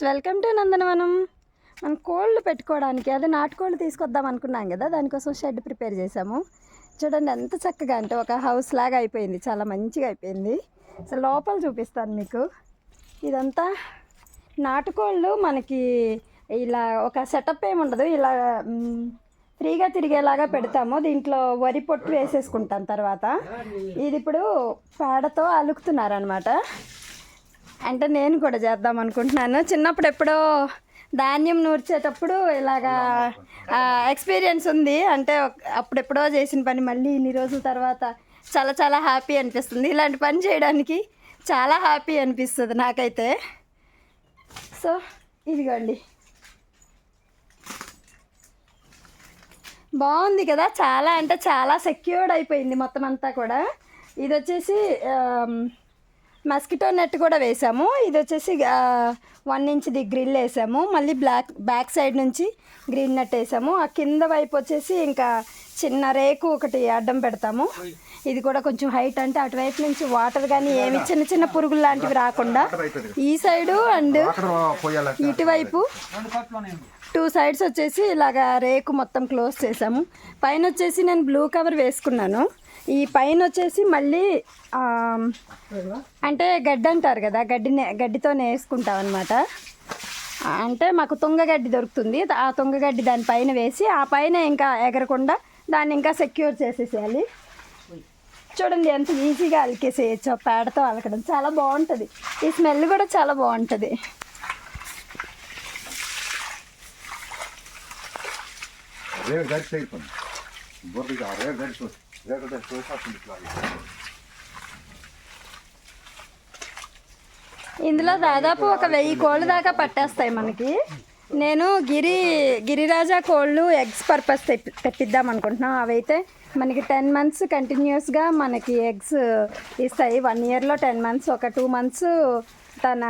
Welcome to నందనవనం. మనం కోళ్ళు పెట్టుకోవడానికి అదే నాటుకోళ్ళు తీసుకొద్దాం అనుకున్నాం కదా, దానికోసం షెడ్ ప్రిపేర్ చేసాము. చూడండి ఎంత చక్కగా, అంటే ఒక హౌస్ లాగా అయిపోయింది, చాలా మంచిగా అయిపోయింది. అసలు లోపల చూపిస్తాను మీకు. ఇదంతా నాటుకోళ్ళు మనకి ఇలా ఒక సెటప్ ఏమి ఉండదు, ఇలా ఫ్రీగా తిరిగేలాగా పెడతాము. దీంట్లో వరి పొట్టు వేసేసుకుంటాం. తర్వాత ఇది ఇప్పుడు పేడతో అలుకుతున్నారనమాట. అంటే నేను కూడా చేద్దాం అనుకుంటున్నాను. చిన్నప్పుడు ఎప్పుడో ధాన్యం నూర్చేటప్పుడు ఇలాగా ఎక్స్పీరియన్స్ ఉంది. అంటే అప్పుడెప్పుడో చేసిన పని మళ్ళీ ఇన్ని రోజుల తర్వాత చాలా చాలా హ్యాపీ అనిపిస్తుంది. ఇలాంటి పని చేయడానికి చాలా హ్యాపీ అనిపిస్తుంది నాకైతే. సో ఇదిగోండి, బాగుంది కదా, చాలా అంటే చాలా సెక్యూర్డ్ అయిపోయింది మొత్తం అంతా కూడా. ఇది వచ్చేసి మస్కిటో నెట్ కూడా వేసాము. ఇది వచ్చేసి 1 ఇంచ్ది గ్రిల్ వేసాము. మళ్ళీ బ్యాక్ సైడ్ నుంచి గ్రీన్ నెట్ వేసాము. ఆ కింద వైపు వచ్చేసి ఇంకా చిన్న రేకు ఒకటి అడ్డం పెడతాము. ఇది కూడా కొంచెం హైట్, అంటే అటువైపు నుంచి వాటర్ కానీ ఏమి చిన్న చిన్న పురుగులు లాంటివి రాకుండా ఈ సైడు అండ్ ఇటువైపు 2 సైడ్స్ వచ్చేసి ఇలాగా రేకు మొత్తం క్లోజ్ చేసాము. పైన వచ్చేసి నేను బ్లూ కవర్ వేసుకున్నాను. ఈ పైన వచ్చేసి మళ్ళీ అంటే గడ్డి అంటారు కదా, గడ్డితోనే వేసుకుంటాం అనమాట. అంటే మాకు తుంగగడ్డి దొరుకుతుంది, ఆ తుంగగడ్డి దానిపైన వేసి ఆ పైన ఇంకా ఎగరకుండా దాన్ని ఇంకా సెక్యూర్ చేసేసేయాలి. చూడండి ఎంత ఈజీగా అలికేసేయచ్చు పేడతో అలకడం, చాలా బాగుంటుంది. ఈ స్మెల్ కూడా చాలా బాగుంటుంది. ఇందులో దాదాపు ఒక 1000 కోళ్ళు దాకా పట్టేస్తాయి మనకి. నేను గిరిరాజా కోళ్ళు ఎగ్స్ పర్పస్ తెప్పిద్దాం అనుకుంటున్నాం. అవైతే మనకి 10 మంత్స్ కంటిన్యూస్గా మనకి ఎగ్స్ ఇస్తాయి. 1 ఇయర్లో 10 మంత్స్, ఒక 2 మంత్స్ తన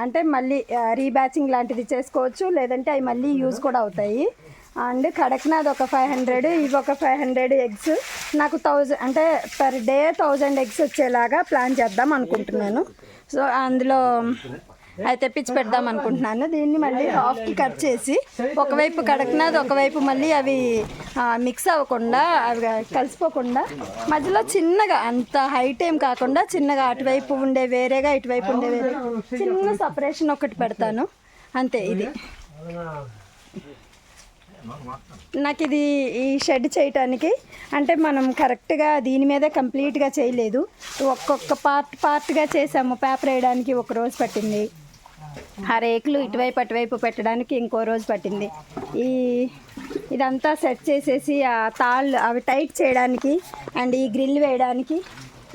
అంటే మళ్ళీ రీబ్యాచింగ్ లాంటిది చేసుకోవచ్చు, లేదంటే అవి మళ్ళీ యూజ్ కూడా అవుతాయి. అండ్ కడక్నాథ్ ఒక 500, ఇవి ఒక 500 ఎగ్స్. నాకు 1000 అంటే పర్ డే 1000 ఎగ్స్ వచ్చేలాగా ప్లాన్ చేద్దాం అనుకుంటున్నాను. సో అందులో అవి తెప్పించి పెడదాం అనుకుంటున్నాను. దీన్ని మళ్ళీ హాఫ్కి కట్ చేసి ఒకవైపు కడక్నాథ్, ఒకవైపు మళ్ళీ అవి మిక్స్ అవ్వకుండా, అవి కలిసిపోకుండా మధ్యలో చిన్నగా, అంత హైట్ ఏం కాకుండా చిన్నగా అటువైపు ఉండే వేరేగా, ఇటువైపు ఉండే వేరే చిన్న సపరేషన్ ఒకటి పెడతాను అంతే. ఇది నాకు ఈ షెడ్ చేయటానికి అంటే మనం కరెక్ట్గా దీని మీదే కంప్లీట్గా చేయలేదు, ఒక్కొక్క పార్ట్గా చేసాము. పేపర్ వేయడానికి 1 రోజు పట్టింది, ఆ రేకులు ఇటువైపు అటువైపు పెట్టడానికి ఇంకో రోజు పట్టింది. ఇదంతా సెట్ చేసేసి ఆ తాళ్ళు అవి టైట్ చేయడానికి అండ్ ఈ గ్రిల్ వేయడానికి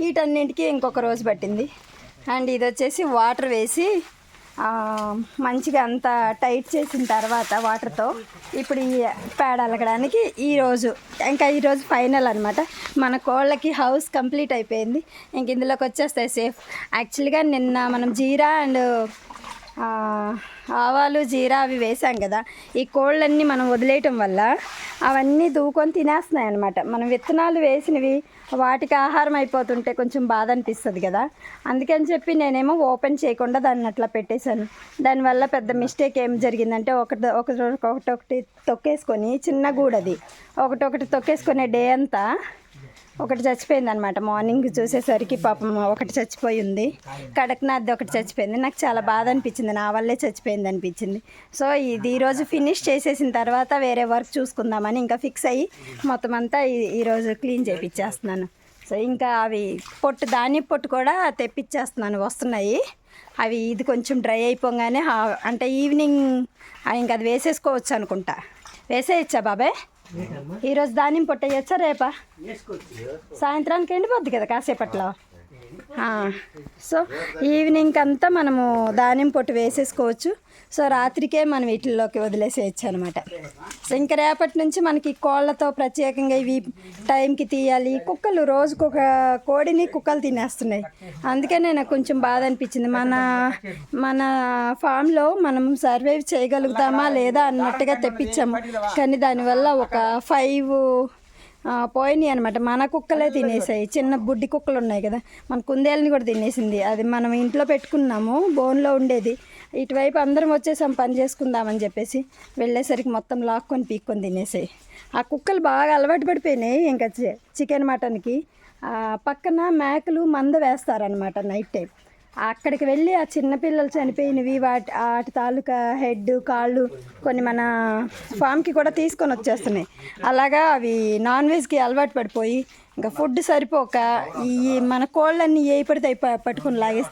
వీటన్నింటికి ఇంకొక రోజు పట్టింది. అండ్ ఇది వచ్చేసి వాటర్ వేసి మంచిగా అంతా టైట్ చేసిన తర్వాత వాటర్తో ఇప్పుడు ఈ పేడ అలగడానికి ఈరోజు ఫైనల్ అనమాట. మన కోళ్ళకి హౌస్ కంప్లీట్ అయిపోయింది. ఇంక ఇందులోకి వచ్చేస్తాయి సేఫ్. యాక్చువల్గా నిన్న మనం జీరా అండ్ ఆవాలు, జీరా అవి వేసాం కదా, ఈ కోళ్ళన్నీ మనం వదిలేయటం వల్ల అవన్నీ దూకొని తినేస్తున్నాయి అనమాట. మనం విత్తనాలు వేసినవి వాటికి ఆహారం అయిపోతుంటే కొంచెం బాధ అనిపిస్తుంది కదా, అందుకని చెప్పి నేనేమో ఓపెన్ చేయకుండా దాన్ని అట్లా పెట్టేశాను. దానివల్ల పెద్ద మిస్టేక్ ఏం జరిగిందంటే ఒకటి తొక్కేసుకొని, చిన్న గూడది ఒకటి తొక్కేసుకునే డే అంతా ఒకటి చచ్చిపోయింది అనమాట. మార్నింగ్ చూసేసరికి పాపం ఒకటి చచ్చిపోయి ఉంది. కడక్నాథ్ ఒకటి చచ్చిపోయింది. నాకు చాలా బాధ అనిపించింది, నా వల్లే చచ్చిపోయింది అనిపించింది. సో ఇది ఈరోజు ఫినిష్ చేసేసిన తర్వాత వేరే వర్క్ చూసుకుందామని ఇంకా ఫిక్స్ అయ్యి మొత్తం అంతా ఈరోజు క్లీన్ చేయించేస్తున్నాను. సో ఇంకా అవి ధాన్యం పొట్టు కూడా తెప్పించేస్తున్నాను, వస్తున్నాయి అవి. ఇది కొంచెం డ్రై అయిపోగానే అంటే ఈవినింగ్ ఇంకా అది వేసేసుకోవచ్చు అనుకుంటా. వేసేయచ్చా బాబాయ్? ఈరోజు ధాన్యం పొట్టేయచ్చా రేపా? సాయంత్రానికి ఎండిపోద్ది కదా కాసేపట్లో. సో ఈవినింగ్ అంతా మనము ధాన్యం పొట్టు వేసేసుకోవచ్చు. సో రాత్రికే మనం వీటిల్లోకి వదిలేసేయచ్చు అనమాట. సో ఇంకా రేపటి నుంచి మనకి కోళ్ళతో ప్రత్యేకంగా ఇవి టైంకి తీయాలి. కుక్కలు రోజుకొక కోడిని కుక్కలు తినేస్తున్నాయి. అందుకనే నాకు కొంచెం బాధ అనిపించింది. మన ఫామ్లో మనం సర్వైవ్ చేయగలుగుతామా లేదా అన్నట్టుగా తెప్పించాము, కానీ దానివల్ల ఒక 5 పోయినాయి అనమాట. మన కుక్కలే తినేసాయి. చిన్న బుడ్డి కుక్కలు ఉన్నాయి కదా, మన కుందేళ్ళని కూడా తినేసింది. అది మనం ఇంట్లో పెట్టుకున్నాము, బోన్లో ఉండేది, ఇటువైపు అందరం వచ్చేసాం పని చేసుకుందామని చెప్పేసి వెళ్ళేసరికి మొత్తం లాక్కొని పీక్కొని తినేసాయి. ఆ కుక్కలు బాగా అలవాటు పడిపోయినాయి ఇంకా చికెన్ మటన్కి. పక్కన మేకలు మంద వేస్తారనమాట నైట్ టైం. అక్కడికి వెళ్ళి ఆ చిన్నపిల్లలు చనిపోయినవి వాటి తాలూకా హెడ్ కాళ్ళు కొన్ని మన ఫామ్కి కూడా తీసుకొని వచ్చేస్తున్నాయి. అలాగా అవి నాన్ వెజ్కి అలవాటు పడిపోయి ఇంకా ఫుడ్ సరిపోక ఈ మన కోళ్ళన్నీ ఏ పడితే పట్టుకుని లాగేస్తే